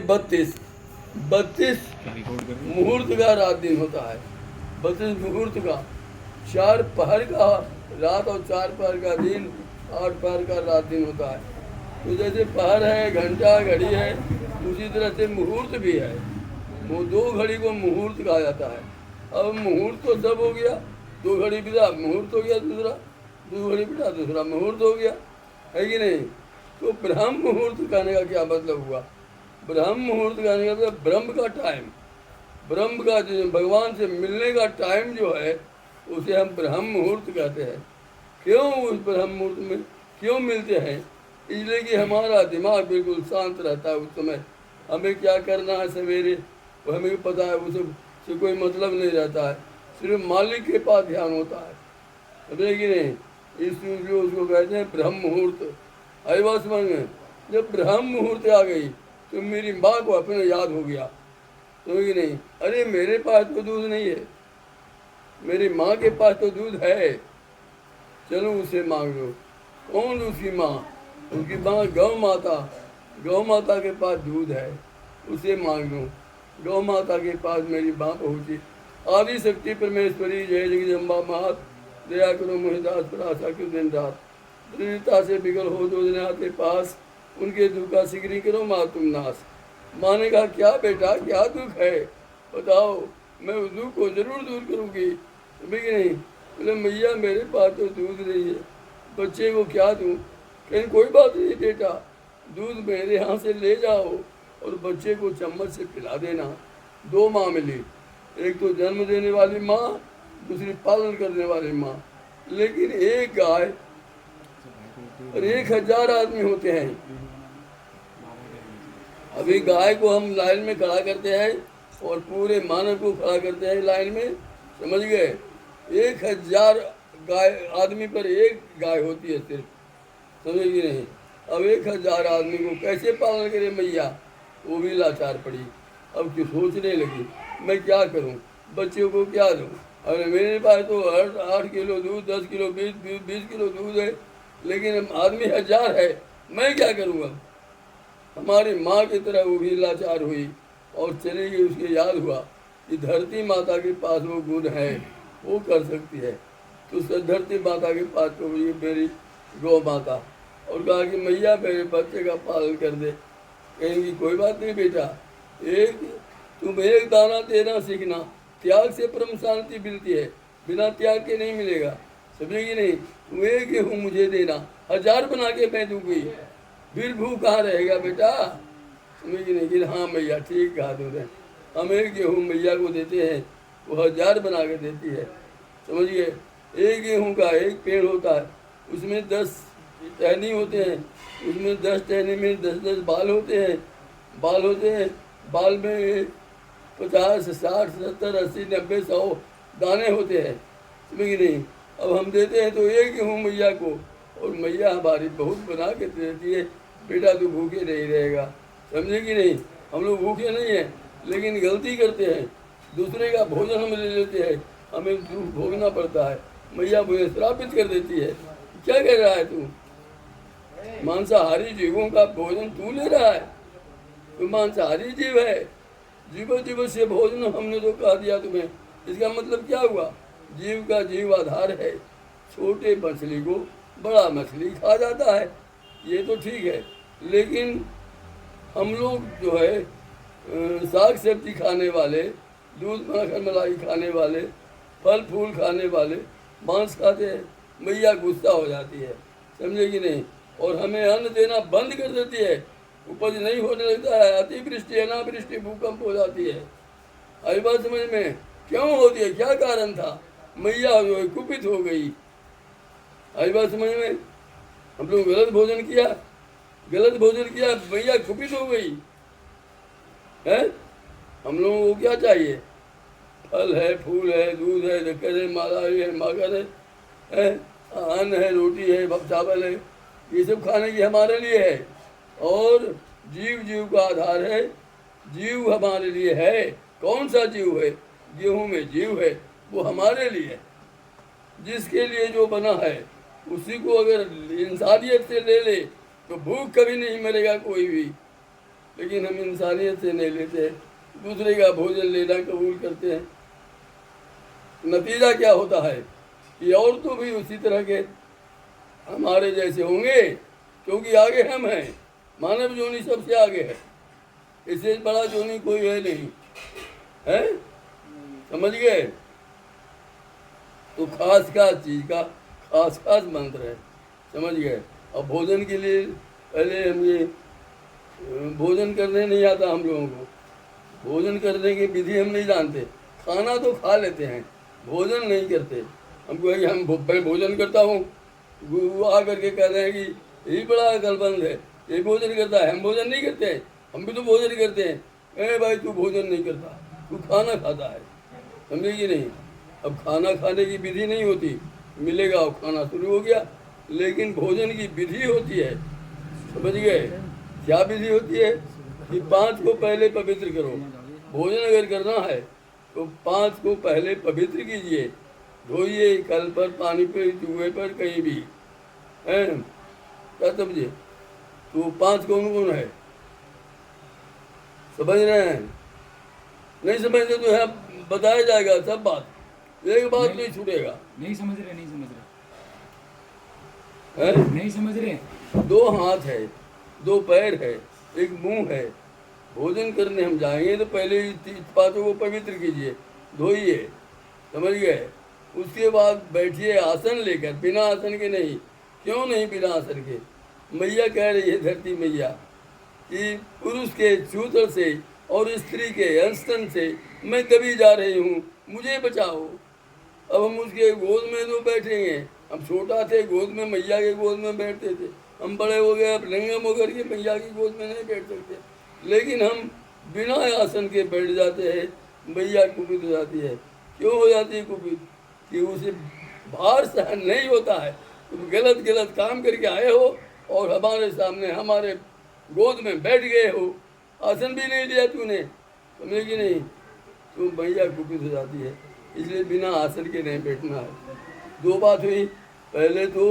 32 32 मुहूर्त का रात दिन होता है। 32 मुहूर्त का, 4 पहर का रात और 4 पहर का दिन, 8 पहर का रात दिन होता है। तो जैसे पहर है, घंटा घड़ी है, उसी तरह से मुहूर्त भी है। वो 2 घड़ी को मुहूर्त कहा जाता है। अब मुहूर्त तो सब हो गया, 2 घड़ी बिता मुहूर्त हो गया, दूसरा 2 घड़ी बिता दूसरा मुहूर्त हो गया, है कि नहीं। तो ब्रह्म मुहूर्त कहने का क्या मतलब हुआ? ब्रह्म मुहूर्त कहने का मतलब ब्रह्म का टाइम, ब्रह्म का जो भगवान से मिलने का टाइम जो है उसे हम ब्रह्म मुहूर्त कहते हैं। क्यों उस ब्रह्म मुहूर्त में क्यों मिलते हैं? इसलिए कि हमारा दिमाग बिल्कुल शांत रहता है उस समय। हमें क्या करना है सवेरे वो हमें पता है, उससे कोई मतलब नहीं रहता है, सिर्फ मालिक के पास ध्यान होता है, समझे कि नहीं। इसलिए उसको कहते हैं ब्रह्म मुहूर्त। आई बात समझ में? जब ब्रह्म मुहूर्त आ गई तो मेरी माँ को अपने याद हो गया, समझ कि नहीं। अरे मेरे पास तो दूध नहीं है, मेरी माँ के पास तो दूध है, चलो उसे मांग लो। कौन उसकी माँ? उसकी माँ गौ माता, गौ माता के पास दूध है, उसे मांग लो। गौ माता के पास मेरी माँ पहुँची। आदि शक्ति परमेश्वरी जय जगदम्बा मात, दया करो मोहिदास पर आशा क्यों दिन रात। दृढ़ता से बिगल हो दो दिन आते पास, उनके दुख का शीघ्र करो माँ तुम नाश। माँ ने कहा क्या बेटा क्या दुख है बताओ, मैं उस दुख को जरूर दूर करूँगी, समझ नहीं। बोले मैया मेरे पास तो दूध नहीं है, बच्चे को क्या दूँ? कहीं कोई बात नहीं बेटा, दूध मेरे यहाँ से ले जाओ और बच्चे को चम्मच से पिला देना। 2 माँ मिली, एक तो जन्म देने वाली माँ, दूसरी पालन करने वाली माँ। लेकिन एक गाय और 1000 आदमी होते हैं। अभी गाय को हम लाइन में खड़ा करते हैं और पूरे मानव को खड़ा करते हैं लाइन में, समझ गए। 1000 गाय आदमी पर एक गाय होती है सिर्फ, समझ गए नहीं। अब 1000 आदमी को कैसे पालन करे मैया? वो भी लाचार पड़ी। अब क्यों सोचने लगी मैं क्या करूं, बच्चों को क्या दूं? अरे मेरे पास तो 8 किलो दूध, 10 किलो 20 किलो दूध है, लेकिन आदमी 1000 है, मैं क्या करूँगा? हमारी माँ की तरह वो भी लाचार हुई और चली गई। उसके याद हुआ कि धरती माता के पास वो गुण है, वो कर सकती है। तो धरती माता के पास पहुँची मेरी गौ माता और कहा कि मैया मेरे बच्चे का पालन कर दे। कहेंगी कोई बात नहीं बेटा, तुम एक दाना देना सीखना, त्याग से परम शांति मिलती है, बिना त्याग के नहीं मिलेगा, समझेगी नहीं। तुम एक गेहूँ मुझे देना, 1000 बना के मैं दूंगी, फिर भूख कहाँ रहेगा बेटा, समझेगी नहीं। कि हाँ मैया ठीक कहा तुमने, हम एक गेहूँ मैया को देते हैं, वो 1000 बना के देती है, समझिए। एक गेहूँ का एक पेड़ होता है, उसमें 10 टहनी होते हैं, उसमें 10 टहनी में 10-10 बाल होते हैं, बाल होते हैं, बाल में 50, 60, 70, 80, 90, 100 दाने होते हैं, समझ नहीं। अब हम देते हैं तो एक गेहूँ मैया को, और मैया हमारी बहुत बना के देती है, बेटा तू भूखे नहीं रहेगा, समझेगी नहीं। हम लोग भूखे नहीं हैं, लेकिन गलती करते हैं, दूसरे का भोजन हम ले लेते हैं, हमें दुख भोगना पड़ता है। मैया मुझे श्रापित कर देती है, क्या कह रहा है तू? मांसाहारी जीवों का भोजन तू ले रहा है, तू मांसाहारी जीव है, जीव जीव से भोजन हमने तो कह दिया तुम्हें। इसका मतलब क्या हुआ? जीव का जीव आधार है, छोटे मछली को बड़ा मछली खा जाता है, ये तो ठीक है। लेकिन हम लोग जो है साग सब्जी खाने वाले, दूध माखन मलाई खाने वाले, फल फूल खाने वाले मांस खाते हैं, मैया गुस्सा हो जाती है, समझेगी नहीं, और हमें अन्न देना बंद कर देती है, उपज नहीं होने लगता है, अतिवृष्टि अनावृष्टि भूकंप हो जाती है। आई बात समझ में? क्यों होती है, क्या कारण था? मैया जो है कुपित हो गई। आई बात समझ में? हम लोग गलत भोजन किया, गलत भोजन किया, मैया कुपित हो गई है। हम लोगों को क्या चाहिए? फल है, फूल है, दूध है, दक्कन है, मलाई है, माखन है, अन्न है, रोटी है, चावल है, ये सब खाने की हमारे लिए है। और जीव जीव का आधार है, जीव हमारे लिए है। कौन सा जीव है? गेहूं में जीव है, वो हमारे लिए, जिसके लिए जो बना है उसी को अगर इंसानियत से ले ले तो भूख कभी नहीं मरेगा कोई भी, लेकिन हम इंसानियत से नहीं लेते हैं, दूसरे का भोजन लेना कबूल करते हैं। नतीजा क्या होता है कि और तो भी उसी तरह के हमारे जैसे होंगे, क्योंकि आगे हम हैं। मानव जोनी सबसे आगे है, इससे बड़ा जोनी कोई है नहीं, है, समझ गए। तो खास खास चीज का खास खास मंत्र है, समझ गए। अब भोजन के लिए पहले हम ये भोजन करने नहीं आता हम लोगों को, भोजन करने की विधि हम नहीं जानते। खाना तो खा लेते हैं, भोजन नहीं करते। हमको है कि मैं भोजन करता हूँ, वो आ करके कह रहे हैं कि यही बड़ा अकलमंद है, ये भोजन करता है, हम भोजन नहीं करते हैं। हम भी तो भोजन करते हैं। ए भाई तू भोजन नहीं करता, तू खाना खाता है, समझे कि नहीं। अब खाना खाने की विधि नहीं होती, मिलेगा और खाना शुरू हो गया, लेकिन भोजन की विधि होती है, समझ गए। क्या विधि होती है कि 5 को पहले पवित्र करो। भोजन अगर करना है तो 5 को पहले पवित्र कीजिए, धोइए, कल पर, पानी पे, चूहे पर, कहीं भी, है, क्या समझे। तो 5 कौन कौन है, समझ रहे हैं। नहीं समझते तो है, बताया जाएगा सब बात, एक बात नहीं छूटेगा। नहीं समझ रहे, नहीं समझ है? रहे, नहीं समझ रहे। 2 हाथ है, 2 पैर है, एक मुंह है। भोजन करने हम जाएंगे तो पहले 5 को पवित्र कीजिए, धोइए, समझ गए। उसके बाद बैठिए आसन लेकर, बिना आसन के नहीं। क्यों नहीं बिना आसन के, मैया कह रही है, धरती मैया, कि पुरुष के छूतर से और स्त्री के अंस्तन से मैं दबी जा रही हूँ, मुझे बचाओ। अब हम उसके गोद में तो बैठेंगे, हम छोटा थे गोद में, मैया के गोद में बैठते थे। हम बड़े हो गए, अब लिंगम होकर के मैया की गोद में नहीं बैठ सकते, लेकिन हम बिना आसन के बैठ जाते हैं। मैया कुपित हो जाती है। क्यों हो जाती है कुपित, कि उसे भार सहन नहीं होता है। तुम गलत गलत काम करके आए हो और हमारे सामने हमारे गोद में बैठ गए हो, आसन भी नहीं दिया तूने, समझे कि नहीं। तो मैया कुपित हो जाती है, इसलिए बिना आसन के नहीं बैठना है। 2 बात हुई, पहले तो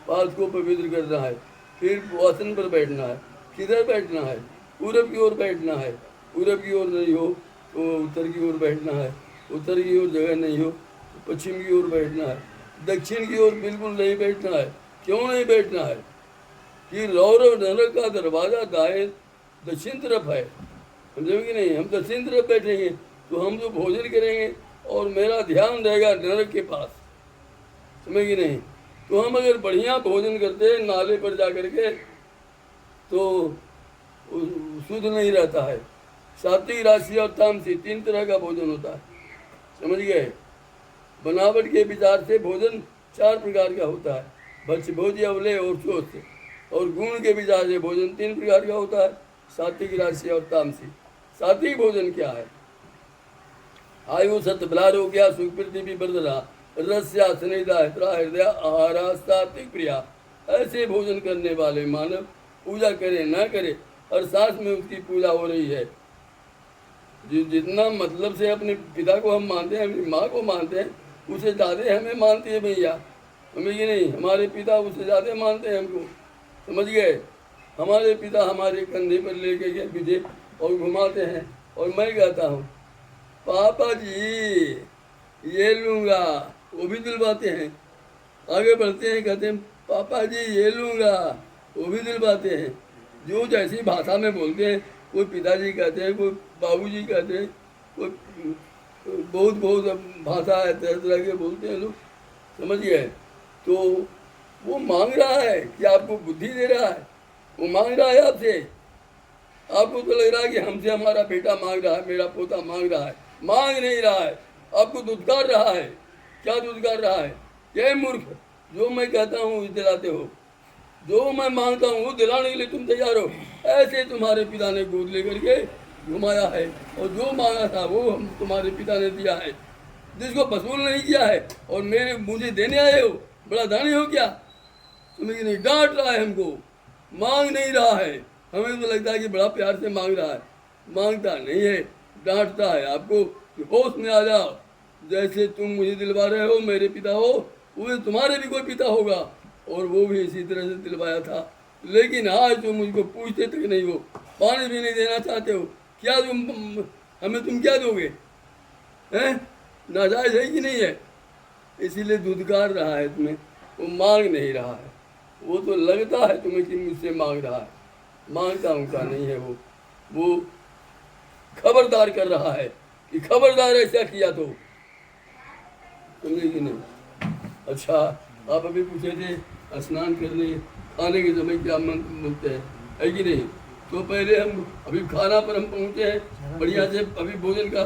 5 को पवित्र करना है, फिर आसन पर बैठना है। किधर बैठना है, पूरब की ओर बैठना है। पूरब की ओर नहीं हो तो उत्तर की ओर बैठना है, उत्तर की ओर जगह नहीं हो तो पश्चिम की ओर बैठना है, दक्षिण की ओर बिल्कुल नहीं बैठना है। क्यों नहीं बैठना है कि रौरव नरक का दरवाजा दाएं दक्षिण तरफ है, समझे कि नहीं। हम दक्षिण तरफ बैठेंगे तो हम जो भोजन करेंगे और मेरा ध्यान रहेगा नरक के पास, समझे कि नहीं। तो हम अगर बढ़िया भोजन करते हैं नाले पर जा करके तो शुद्ध नहीं रहता है। सात्विक, राशि और तामसी 3 तरह का भोजन होता है, समझ गए। बनावट के विचार से भोजन 4 प्रकार का होता है, भक्ष, भोज्य, अवलय और चोष्य। और गुण के विचार से भोजन 3 प्रकार का होता है, सात्विक, राशि और तामसी। सात्विक भोजन क्या है, आयु सत बलारोग्या सुख पृथ्वी वर्धना रस्या स्निग्धा हित्रा हृदय आहारा सात्विक प्रिया। ऐसे भोजन करने वाले मानव पूजा करे न करे, हर सांस में उसकी पूजा हो रही है। जितना मतलब से अपने पिता को हम मानते हैं, अपनी माँ को मानते हैं, उससे ज़्यादा हमें मानती है मैया, हमें कि नहीं। हमारे पिता उससे ज़्यादा मानते हैं हमको, समझ गए। हमारे पिता हमारे कंधे पर लेके गए पीछे और घुमाते हैं, और मैं कहता हूँ पापा जी ये लूँगा, वो भी दिलवाते हैं। आगे बढ़ते हैं, कहते हैं पापा जी ये लूँगा, वो भी दिलवाते हैं। जो जैसी भाषा में बोलते हैं, कोई पिताजी कहते हैं, कोई बाबूजी कहते हैं, कोई बहुत बहुत भाषा है, तरह तरह के बोलते हैं लोग, समझ गए। तो वो मांग रहा है कि आपको बुद्धि दे रहा है, वो मांग रहा है आपसे। आपको तो लग रहा है कि हमसे हमारा बेटा मांग रहा है, मेरा पोता मांग रहा है, मांग नहीं रहा है, आपको दुत्कार रहा है। क्या दुत्कार रहा है, ये मूर्ख, जो मैं कहता हूँ दिलाते हो, जो मैं मांगता हूँ वो दिलाने के लिए तुम तैयार हो। ऐसे तुम्हारे पिता ने गोद लेकर के घुमाया है, और जो मांगा था वो हम तुम्हारे पिता ने दिया है, जिसको वसूल नहीं किया है और मुझे देने आए हो, बड़ा दानी हो क्या, तुम्हें नहीं। डांट रहा है हमको, मांग नहीं रहा है। हमें तो लगता है कि बड़ा प्यार से मांग रहा है, मांगता नहीं है, डांटता है आपको कि होश में आ जाओ। जैसे तुम मुझे दिलवा रहे हो, मेरे पिता हो, वो तुम्हारे भी कोई पिता होगा, और वो भी इसी तरह से दिलवाया था। लेकिन आज तुम मुझको पूछते तक नहीं हो, पानी भी नहीं देना चाहते हो, क्या तुम हमें तुम क्या दोगे? हैं? नाजायज है कि नहीं है? इसीलिए धुतकार रहा है तुम्हें, वो मांग नहीं रहा है। वो तो लगता है तुम्हें कि मुझसे मांग रहा है, मांगता उनका नहीं है। वो खबरदार कर रहा है कि खबरदार ऐसा किया तो, समझे कि नहीं? अच्छा, आप अभी पूछे थे स्नान करने खाने के समय क्या मंत्र बोलते हैं, है कि नहीं? तो पहले हम अभी खाना पर हम पहुँचे हैं बढ़िया से, अभी भोजन का